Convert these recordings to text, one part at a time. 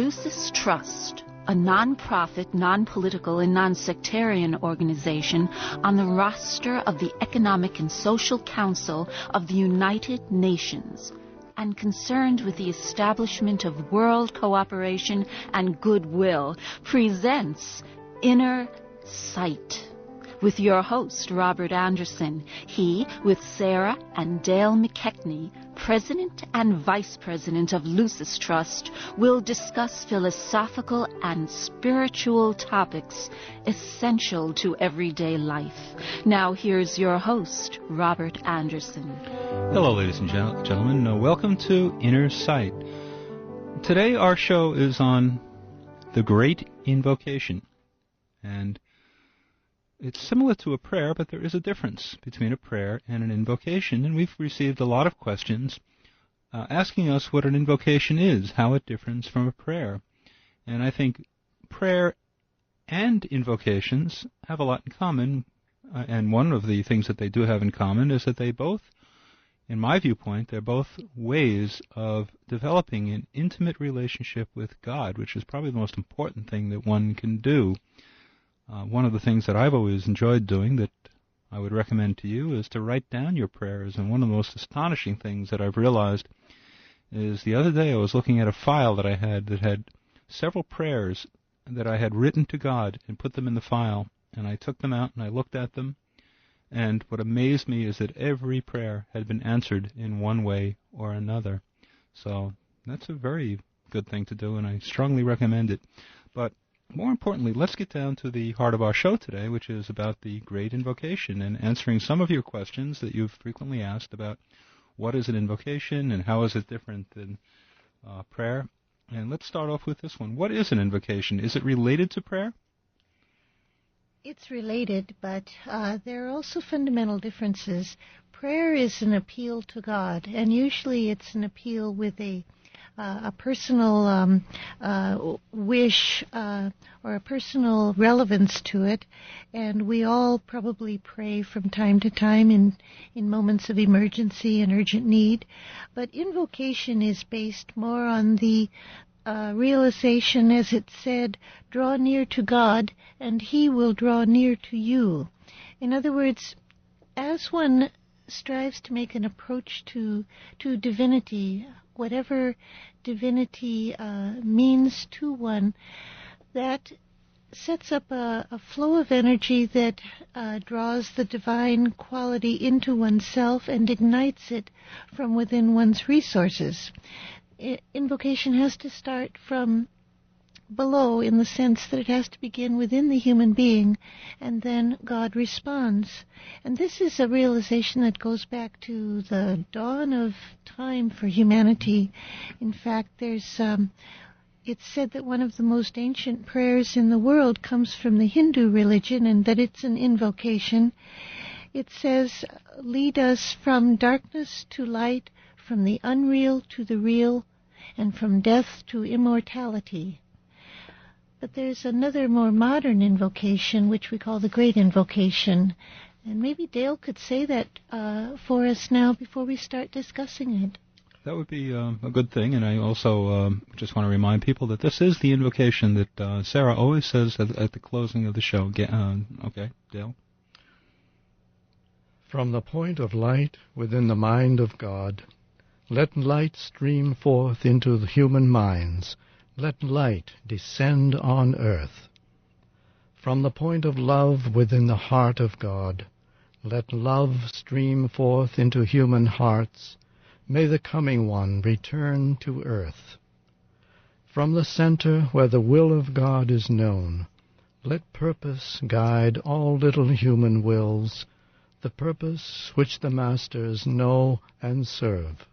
Lucis Trust, a non-profit, non-political, and non-sectarian organization on the roster of the Economic and Social Council of the United Nations, and concerned with the establishment of world cooperation and goodwill, presents Inner Sight with your host, Robert Anderson. He, with Sarah and Dale McKechnie, President and Vice President of Lucis Trust, will discuss philosophical and spiritual topics essential to everyday life. Now here's your host, Robert Anderson. Hello, ladies and gentlemen. Welcome to Inner Sight. Today our show is on the Great Invocation. And it's similar to a prayer, but there is a difference between a prayer and an invocation, and we've received a lot of questions asking us what an invocation is, how it differs from a prayer. And I think prayer and invocations have a lot in common, and one of the things that they do have in common is that they both, in my viewpoint, they're both ways of developing an intimate relationship with God, which is probably the most important thing that one can do. One of the things that I've always enjoyed doing that I would recommend to you is to write down your prayers. And one of the most astonishing things that I've realized is the other day I was looking at a file that I had that had several prayers that I had written to God and put them in the file. And I took them out and I looked at them. And what amazed me is that every prayer had been answered in one way or another. So that's a very good thing to do, and I strongly recommend it. But more importantly, let's get down to the heart of our show today, which is about the Great Invocation and answering some of your questions that you've frequently asked about what is an invocation and how is it different than prayer. And let's start off with this one. What is an invocation? Is it related to prayer? It's related, but there are also fundamental differences. Prayer is an appeal to God, and usually it's an appeal with a personal wish or a personal relevance to it, and we all probably pray from time to time in moments of emergency and urgent need. But invocation is based more on the realization, as it said, draw near to God, and He will draw near to you. In other words, as one strives to make an approach to divinity, whatever divinity means to one, that sets up a flow of energy that draws the divine quality into oneself and ignites it from within one's resources. Invocation has to start from below, in the sense that it has to begin within the human being, and then God responds. And this is a realization that goes back to the dawn of time for humanity. In fact, it's said that one of the most ancient prayers in the world comes from the Hindu religion, and that it's an invocation. It says, lead us from darkness to light, from the unreal to the real, and from death to immortality. But there's another more modern invocation, which we call the Great Invocation. And maybe Dale could say that for us now before we start discussing it. That would be a good thing. And I also just want to remind people that this is the invocation that Sarah always says at the closing of the show. Okay, Dale? From the point of light within the mind of God, let light stream forth into the human minds. Let light descend on earth. From the point of love within the heart of God, let love stream forth into human hearts. May the coming one return to earth. From the center where the will of God is known, let purpose guide all little human wills, the purpose which the masters know and serve.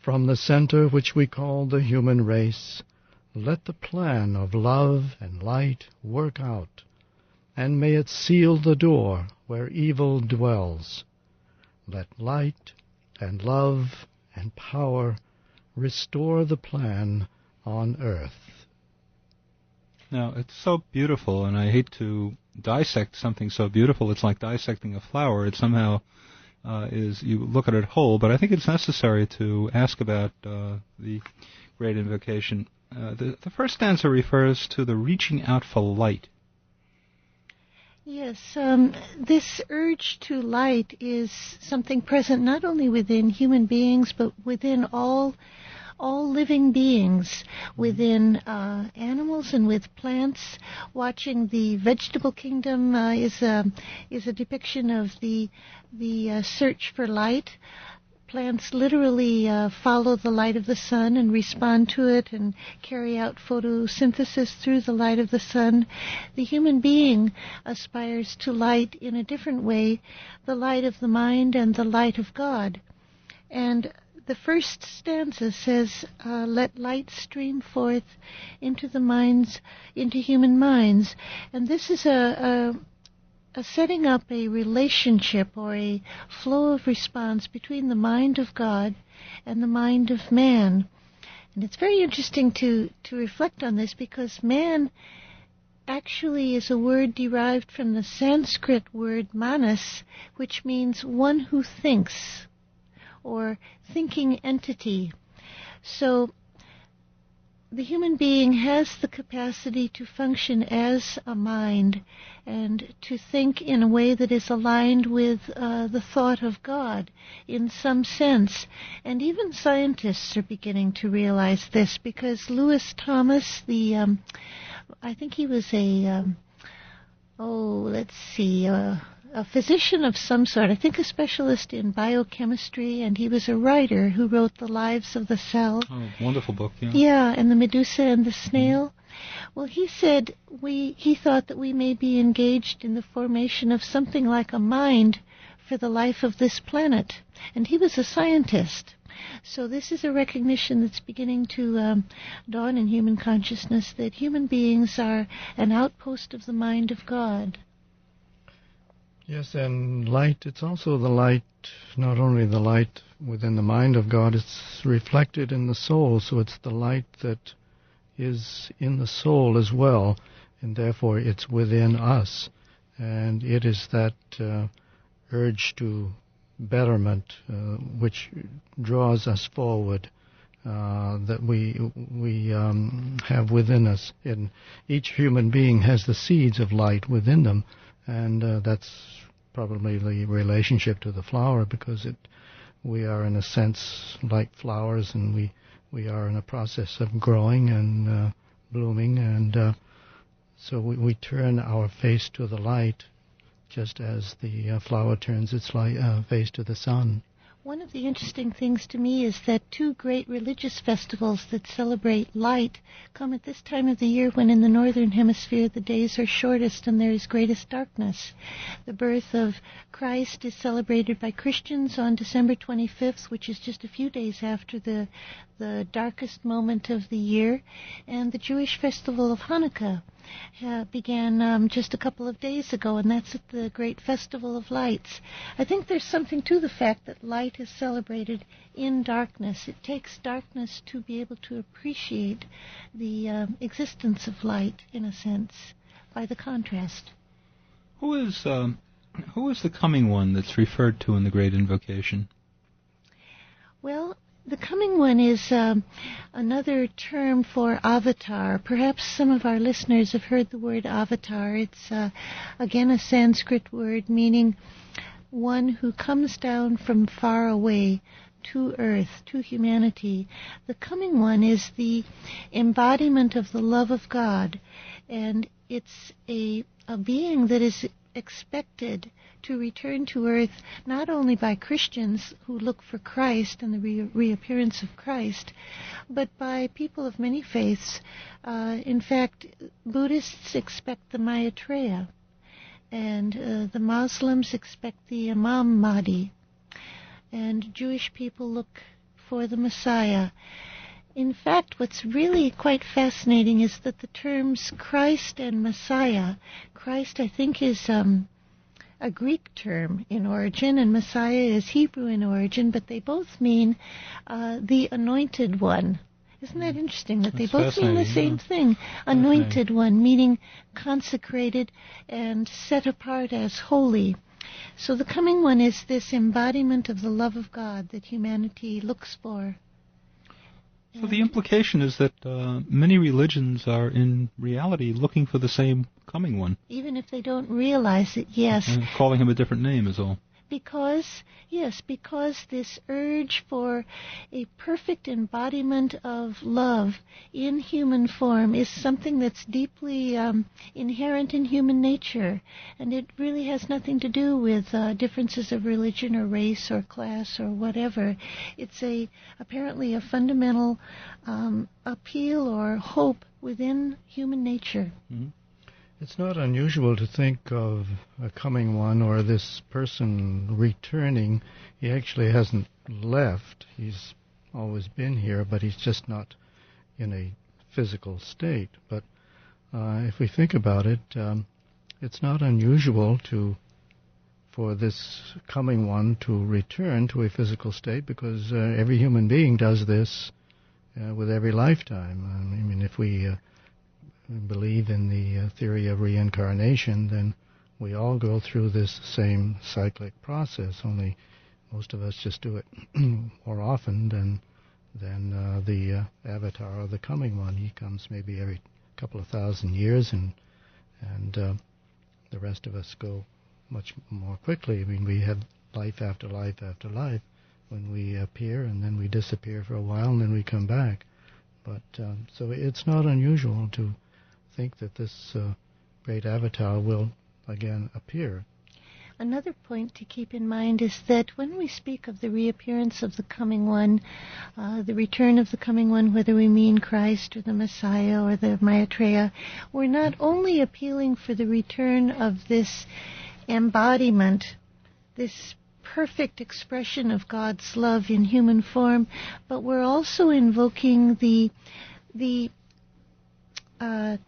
From the center which we call the human race, let the plan of love and light work out, and may it seal the door where evil dwells. Let light and love and power restore the plan on earth. Now, it's so beautiful, and I hate to dissect something so beautiful. It's like dissecting a flower. It somehow you look at it whole, but I think it's necessary to ask about the Great Invocation. The first stanza refers to the reaching out for light. Yes, this urge to light is something present not only within human beings, but within all living beings, within animals and with plants. Watching the vegetable kingdom is a depiction of the search for light. Plants literally follow the light of the sun and respond to it and carry out photosynthesis through the light of the sun. The human being aspires to light in a different way, the light of the mind and the light of God. And the first stanza says, let light stream forth into human minds. And this is a setting up a relationship or a flow of response between the mind of God and the mind of man. And it's very interesting to reflect on this, because man actually is a word derived from the Sanskrit word manas, which means one who thinks, or thinking entity. So the human being has the capacity to function as a mind and to think in a way that is aligned with the thought of God in some sense. And even scientists are beginning to realize this, because Lewis Thomas, I think he was a physician of some sort, I think a specialist in biochemistry, and he was a writer who wrote The Lives of the Cell. Oh, wonderful book, yeah. Yeah, and The Medusa and the Snail. Well, he said he thought that we may be engaged in the formation of something like a mind for the life of this planet. And he was a scientist. So this is a recognition that's beginning to dawn in human consciousness, that human beings are an outpost of the mind of God. Yes, and light, it's also the light, not only the light within the mind of God, it's reflected in the soul, so it's the light that is in the soul as well, and therefore it's within us. And it is that urge to betterment which draws us forward, that we have within us. And each human being has the seeds of light within them, and that's probably the relationship to the flower, because we are in a sense like flowers, and we are in a process of growing and blooming, and so we turn our face to the light, just as the flower turns its face to the sun. One of the interesting things to me is that two great religious festivals that celebrate light come at this time of the year, when in the northern hemisphere the days are shortest and there is greatest darkness. The birth of Christ is celebrated by Christians on December 25th, which is just a few days after the darkest moment of the year, and the Jewish festival of Hanukkah began just a couple of days ago, and that's at the Great Festival of Lights. I think there's something to the fact that light is celebrated in darkness. It takes darkness to be able to appreciate the existence of light, in a sense, by the contrast. Who is the coming one that's referred to in the Great Invocation? Well, the coming one is another term for avatar. Perhaps some of our listeners have heard the word avatar. It's, again, a Sanskrit word meaning one who comes down from far away to earth, to humanity. The coming one is the embodiment of the love of God, and it's a being that is expected to return to earth not only by Christians who look for Christ and the reappearance of Christ, but by people of many faiths. In fact, Buddhists expect the Maitreya, and the Muslims expect the Imam Mahdi, and Jewish people look for the Messiah. In fact, what's really quite fascinating is that the terms Christ and Messiah, Christ, I think, is a Greek term in origin, and Messiah is Hebrew in origin, but they both mean the anointed one. Isn't that interesting that they both mean the same thing? Anointed one, meaning consecrated and set apart as holy. So the coming one is this embodiment of the love of God that humanity looks for. So the implication is that many religions are in reality looking for the same coming one. Even if they don't realize it, yes. And calling him a different name is all. Because this urge for a perfect embodiment of love in human form is something that's deeply inherent in human nature. And it really has nothing to do with differences of religion or race or class or whatever. It's apparently a fundamental appeal or hope within human nature. Mm-hmm. It's not unusual to think of a coming one or this person returning. He actually hasn't left. He's always been here, but he's just not in a physical state. But if we think about it, it's not unusual for this coming one to return to a physical state, because every human being does this with every lifetime. I mean, if we believe in the theory of reincarnation, then we all go through this same cyclic process, only most of us just do it more often than the avatar of the coming one. He comes maybe every couple of thousand years, and the rest of us go much more quickly. I mean, we have life after life after life when we appear, and then we disappear for a while, and then we come back. But so it's not unusual to think that this great avatar will again appear. Another point to keep in mind is that when we speak of the reappearance of the coming one, the return of the coming one, whether we mean Christ or the Messiah or the Maitreya, we're not only appealing for the return of this embodiment, this perfect expression of God's love in human form, but we're also invoking the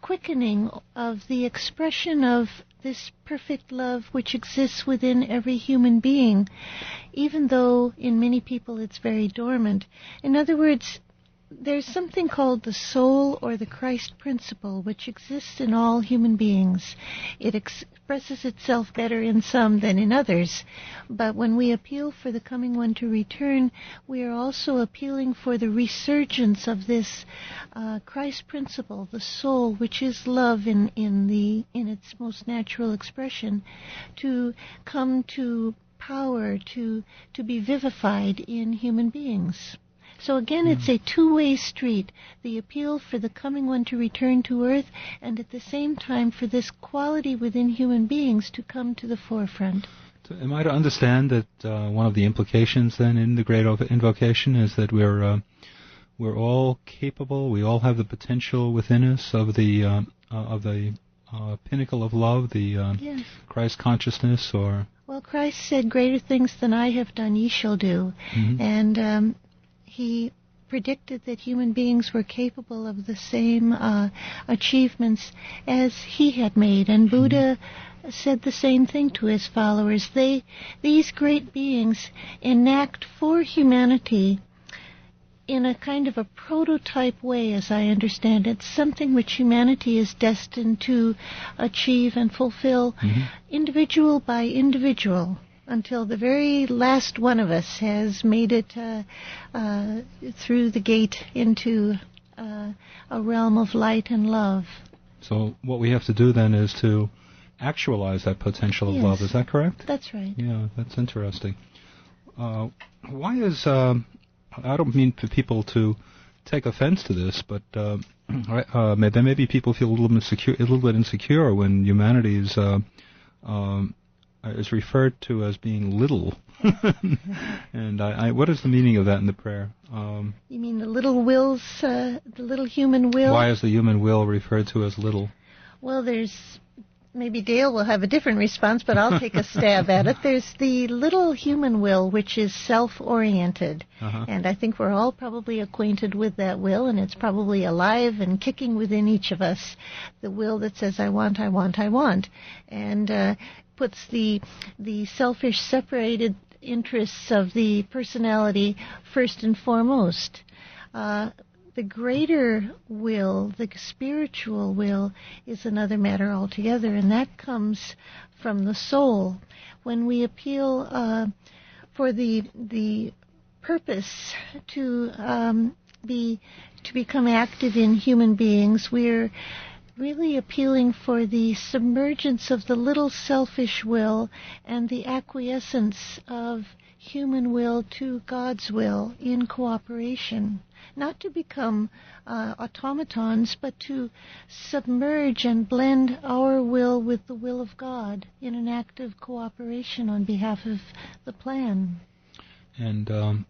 quickening of the expression of this perfect love which exists within every human being, even though in many people it's very dormant. In other words, there's something called the soul or the Christ principle which exists in all human beings. It expresses itself better in some than in others, but when we appeal for the coming one to return, we are also appealing for the resurgence of this Christ principle, the soul, which is love in its most natural expression, to come to power, to be vivified in human beings. So again, it's a two-way street, the appeal for the coming one to return to earth, and at the same time for this quality within human beings to come to the forefront. So am I to understand that one of the implications then in the Great Invocation is that we're all capable, we all have the potential within us of the pinnacle of love, the Yes. Christ consciousness, or... Well, Christ said, "Greater things than I have done ye shall do." Mm-hmm. And he predicted that human beings were capable of the same achievements as he had made. And Buddha said the same thing to his followers. These great beings enact for humanity in a kind of a prototype way, as I understand it, something which humanity is destined to achieve and fulfill, individual by individual, until the very last one of us has made it through the gate into a realm of light and love. So what we have to do then is to actualize that potential of love. Is that correct? That's right. Yeah, that's interesting. Why is... I don't mean for people to take offense to this, but maybe people feel a little bit insecure when humanity is referred to as being little. And what is the meaning of that in the prayer? You mean the little wills, the little human will? Why is the human will referred to as little? Well, maybe Dale will have a different response, but I'll take a stab at it. There's the little human will, which is self-oriented. And I think we're all probably acquainted with that will, and it's probably alive and kicking within each of us. The will that says, I want, I want, I want. And puts the selfish, separated interests of the personality first and foremost. The greater will, the spiritual will, is another matter altogether, and that comes from the soul. When we appeal for the purpose to become active in human beings, we're really appealing for the submergence of the little selfish will and the acquiescence of human will to God's will in cooperation. Not to become automatons, but to submerge and blend our will with the will of God in an act of cooperation on behalf of the plan. And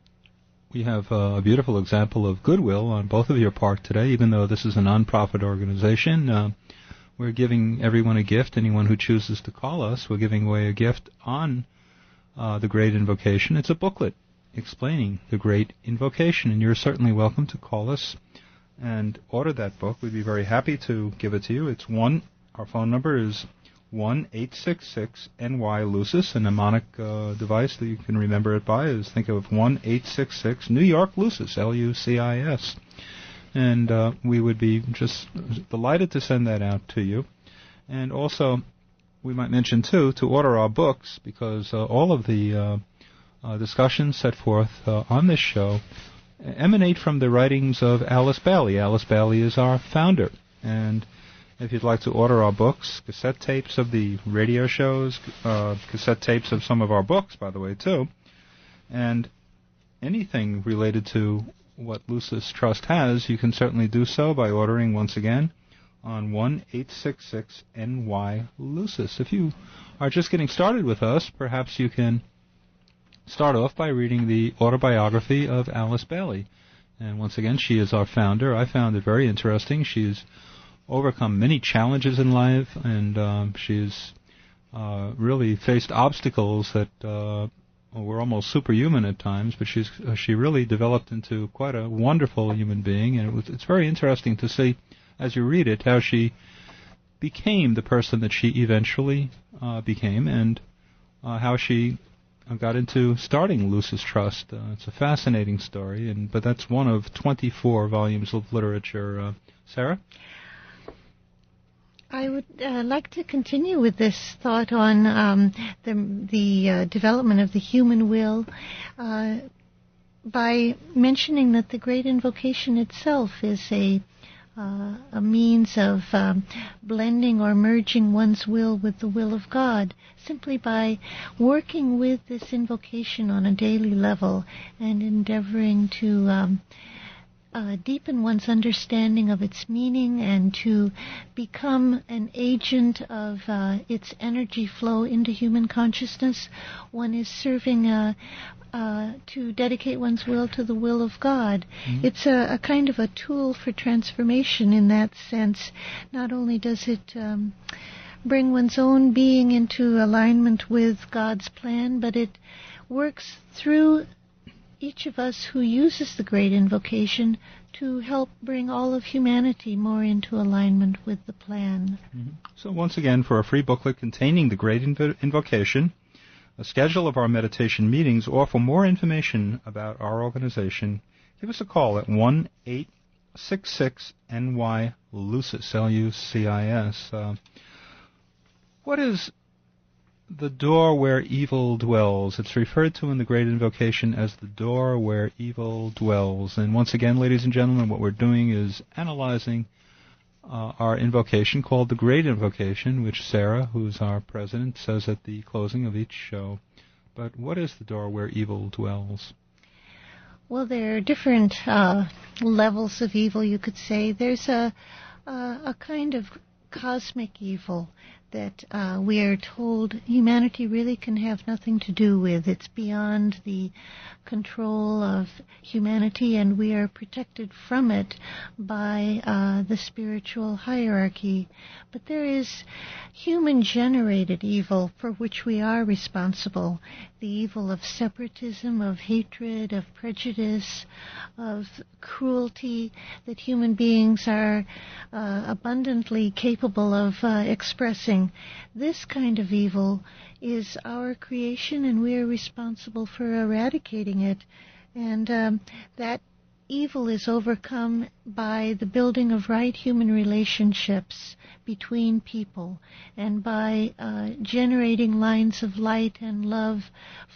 we have a beautiful example of goodwill on both of your part today, even though this is a non-profit organization. We're giving everyone a gift. Anyone who chooses to call us, we're giving away a gift on the Great Invocation. It's a booklet explaining the Great Invocation, and you're certainly welcome to call us and order that book. We'd be very happy to give it to you. Our phone number is 1-866-NY-LUCIS. A mnemonic device that you can remember it by is, think of 1-866 New York Lucis, Lucis. And we would be just delighted to send that out to you. And also, we might mention, too, to order our books, because all of the discussions set forth on this show emanate from the writings of Alice Bailey. Alice Bailey is our founder. And if you'd like to order our books, cassette tapes of the radio shows, cassette tapes of some of our books, by the way, too, and anything related to what Lucis Trust has, you can certainly do so by ordering, once again, on 1-866-NY-LUCIS. If you are just getting started with us, perhaps you can start off by reading the autobiography of Alice Bailey. And once again, she is our founder. I found it very interesting. She's overcome many challenges in life, and she's really faced obstacles that were almost superhuman at times, but she really developed into quite a wonderful human being, and it's very interesting to see, as you read it, how she became the person that she eventually became, and how she got into starting Lucis Trust. It's a fascinating story, but that's one of 24 volumes of literature. Sarah? I would like to continue with this thought on the development of the human will by mentioning that the Great Invocation itself is a means of blending or merging one's will with the will of God, simply by working with this invocation on a daily level and endeavoring to deepen one's understanding of its meaning and to become an agent of its energy flow into human consciousness. One is serving to dedicate one's will to the will of God. Mm-hmm. It's a kind of a tool for transformation in that sense. Not only does it bring one's own being into alignment with God's plan, but it works through each of us who uses the Great Invocation to help bring all of humanity more into alignment with the plan. Mm-hmm. So once again, for a free booklet containing the Great Invocation, a schedule of our meditation meetings, or for more information about our organization, give us a call at 1-866-NY-LUCIS, Lucis. What is the door where evil dwells? It's referred to in the Great Invocation as the door where evil dwells. And once again, ladies and gentlemen, what we're doing is analyzing our invocation called the Great Invocation, which Sarah, who's our president, says at the closing of each show. But what is the door where evil dwells? Well, there are different levels of evil, you could say. There's a kind of cosmic evil that we are told humanity really can have nothing to do with. It's beyond the control of humanity, and we are protected from it by the spiritual hierarchy. But there is human-generated evil for which we are responsible. The evil of separatism, of hatred, of prejudice, of cruelty that human beings are abundantly capable of expressing. This kind of evil is our creation, and we are responsible for eradicating it. And that evil is overcome by the building of right human relationships between people, and by generating lines of light and love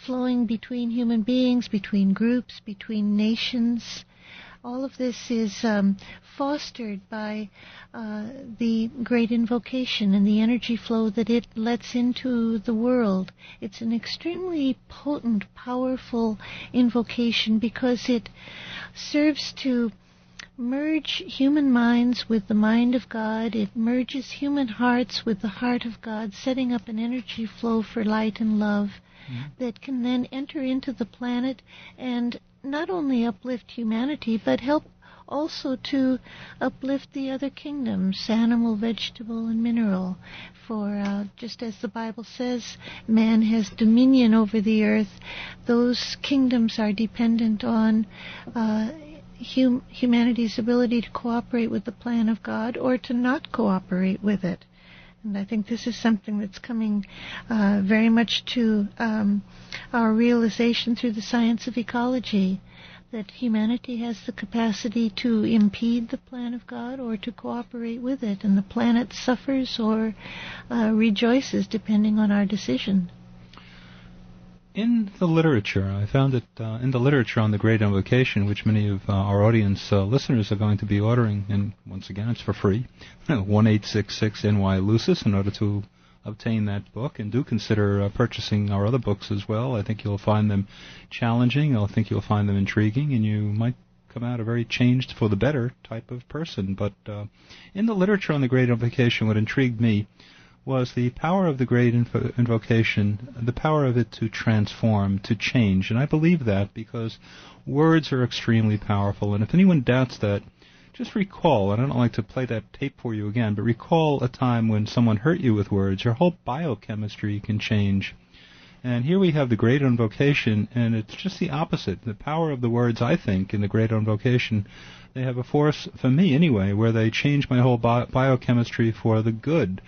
flowing between human beings, between groups, between nations. all of this is fostered by the Great Invocation and the energy flow that it lets into the world. It's an extremely potent, powerful invocation because it serves to merge human minds with the mind of God. It merges human hearts with the heart of God, setting up an energy flow for light and love that can then enter into the planet and not only uplift humanity, but help also to uplift the other kingdoms, animal, vegetable, and mineral. For just as the Bible says, man has dominion over the earth. Those kingdoms are dependent on humanity's ability to cooperate with the plan of God or to not cooperate with it. And I think this is something that's coming very much to our realization through the science of ecology, that humanity has the capacity to impede the plan of God or to cooperate with it, and the planet suffers or rejoices depending on our decision. In the literature, I found that in the literature on the Great Invocation, which many of our audience listeners are going to be ordering, and once again, it's for free, 1-866-NY-LUCIS in order to obtain that book, and do consider purchasing our other books as well. I think you'll find them challenging, I think you'll find them intriguing, and you might come out a very changed for the better type of person. But in the literature on the Great Invocation, what intrigued me was the power of the Great Invocation, the power of it to transform, to change. And I believe that because words are extremely powerful. And if anyone doubts that, just recall, and I don't like to play that tape for you again, but recall a time when someone hurt you with words. Your whole biochemistry can change. And here we have the Great Invocation, and it's just the opposite. The power of the words, I think, in the Great Invocation, they have a force, for me anyway, where they change my whole biochemistry for the good.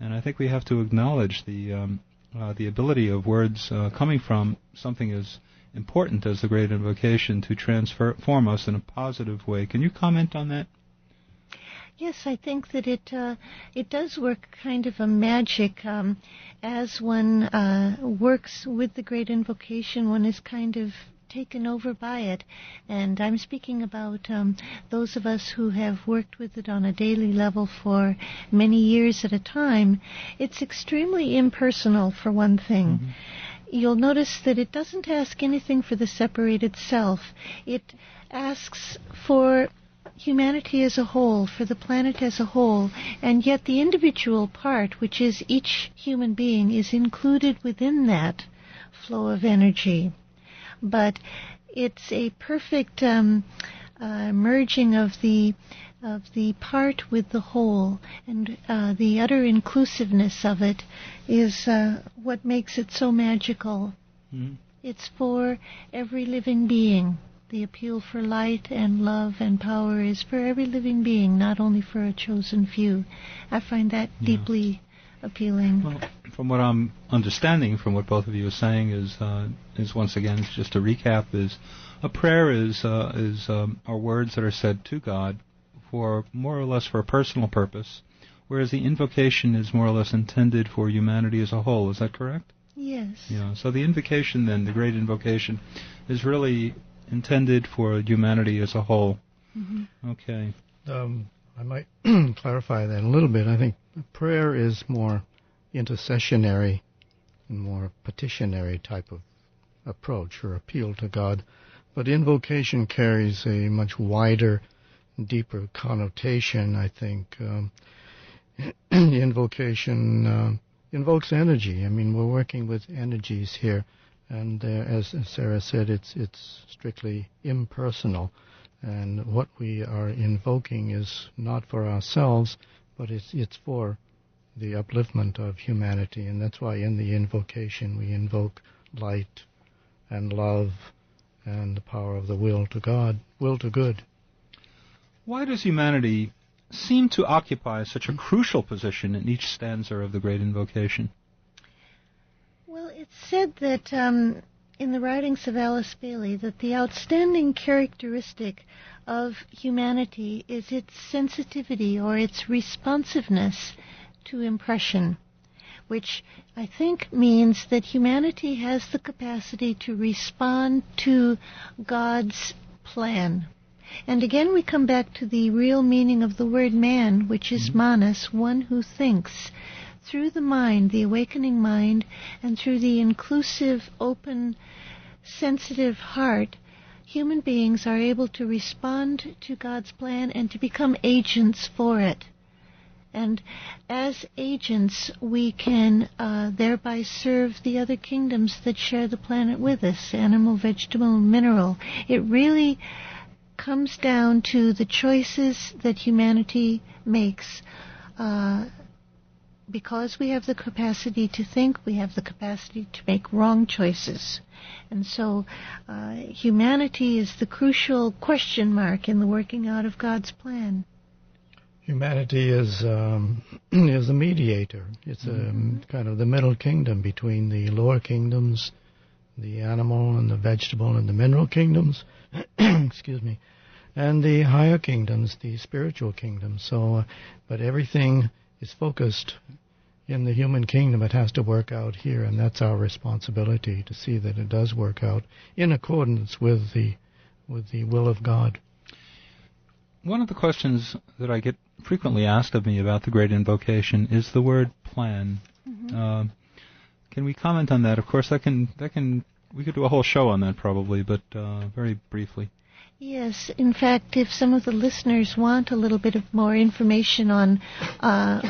And I think we have to acknowledge the ability of words coming from something as important as the Great Invocation to transform us in a positive way. Can you comment on that? Yes, I think that it does work kind of a magic. As one works with the Great Invocation, one is kind of taken over by it. And I'm speaking about those of us who have worked with it on a daily level for many years at a time. It's extremely impersonal, for one thing. Mm-hmm. You'll notice that it doesn't ask anything for the separated self. It asks for humanity as a whole, for the planet as a whole, and yet the individual part, which is each human being, is included within that flow of energy. But it's a perfect merging of the part with the whole, and the utter inclusiveness of it is what makes it so magical. Mm-hmm. It's for every living being. The appeal for light and love and power is for every living being, not only for a chosen few. I find that deeply appealing. Well, from what I'm understanding, from what both of you are saying, is once again, just to recap, is a prayer are words that are said to God for more or less for a personal purpose, whereas the invocation is more or less intended for humanity as a whole. Is that correct? Yes. Yeah. So the invocation, then, the Great Invocation, is really intended for humanity as a whole. Mm-hmm. Okay. I might clarify that a little bit. I think prayer is more intercessionary and more petitionary type of approach or appeal to God, but invocation carries a much wider, deeper connotation, I think. Invocation invokes energy. I mean, we're working with energies here, and as Sarah said, it's strictly impersonal. And what we are invoking is not for ourselves, but it's for the upliftment of humanity. And that's why in the invocation we invoke light and love and the power of the will to God, will to good. Why does humanity seem to occupy such a crucial position in each stanza of the Great Invocation? Well, it's said that in the writings of Alice Bailey that the outstanding characteristic of humanity is its sensitivity or its responsiveness to impression, which I think means that humanity has the capacity to respond to God's plan. And again we come back to the real meaning of the word man, which is manas, one who thinks. Through the mind, the awakening mind, and through the inclusive, open, sensitive heart, human beings are able to respond to God's plan and to become agents for it. And as agents, we can thereby serve the other kingdoms that share the planet with us, animal, vegetable, and mineral. It really comes down to the choices that humanity makes. Because we have the capacity to think, we have the capacity to make wrong choices. And so humanity is the crucial question mark in the working out of God's plan. Humanity is a mediator. It's kind of the middle kingdom between the lower kingdoms, the animal and the vegetable and the mineral kingdoms, excuse me, and the higher kingdoms, the spiritual kingdoms. So, but everything is focused in the human kingdom. It has to work out here, and that's our responsibility to see that it does work out in accordance with the will of God. One of the questions that I get frequently asked of me about the Great Invocation is the word plan. Can we comment on that? Of course, we could do a whole show on that probably, but very briefly. Yes, in fact, if some of the listeners want a little bit of more information on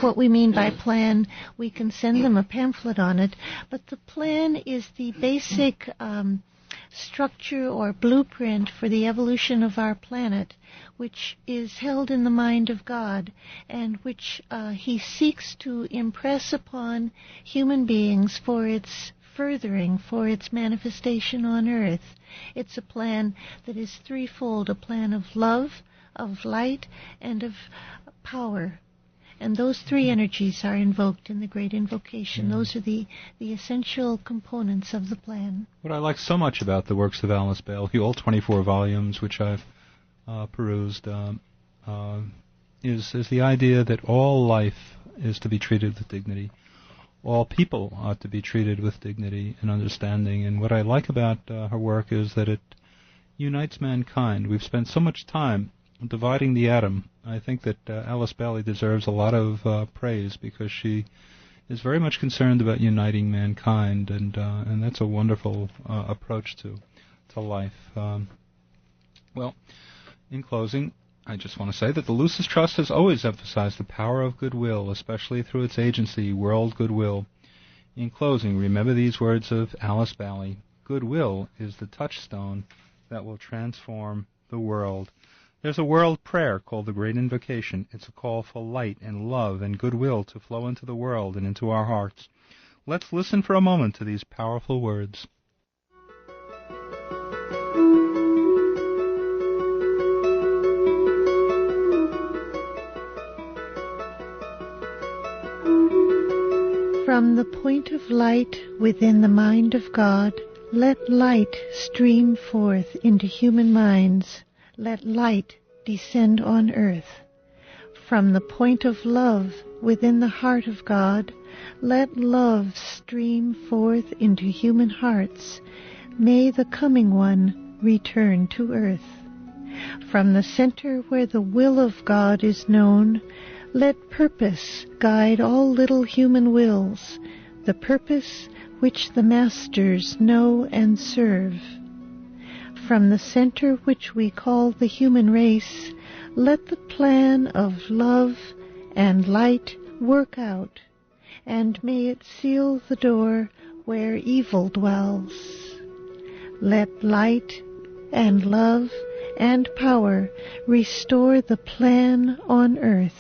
what we mean by plan, we can send them a pamphlet on it. But the plan is the basic structure or blueprint for the evolution of our planet, which is held in the mind of God, and which He seeks to impress upon human beings for its furthering, for its manifestation on earth. It's a plan that is threefold, a plan of love, of light, and of power. And those three energies are invoked in the Great Invocation. Those are the essential components of the plan. What I like so much about the works of Alice Bailey, all 24 volumes, which I've perused, is the idea that all life is to be treated with dignity. All people ought to be treated with dignity and understanding. And what I like about her work is that it unites mankind. We've spent so much time dividing the atom. I think that Alice Bailey deserves a lot of praise because she is very much concerned about uniting mankind, and that's a wonderful approach to life. Well, in closing, I just want to say that the Lucis Trust has always emphasized the power of goodwill, especially through its agency, World Goodwill. In closing, remember these words of Alice Bailey: goodwill is the touchstone that will transform the world. There's a world prayer called the Great Invocation. It's a call for light and love and goodwill to flow into the world and into our hearts. Let's listen for a moment to these powerful words. From the point of light within the mind of God, let light stream forth into human minds. Let light descend on earth. From the point of love within the heart of God, let love stream forth into human hearts. May the coming one return to earth. From the center where the will of God is known, let purpose guide all little human wills, the purpose which the masters know and serve. From the center which we call the human race, let the plan of love and light work out, and may it seal the door where evil dwells. Let light and love and power restore the plan on earth.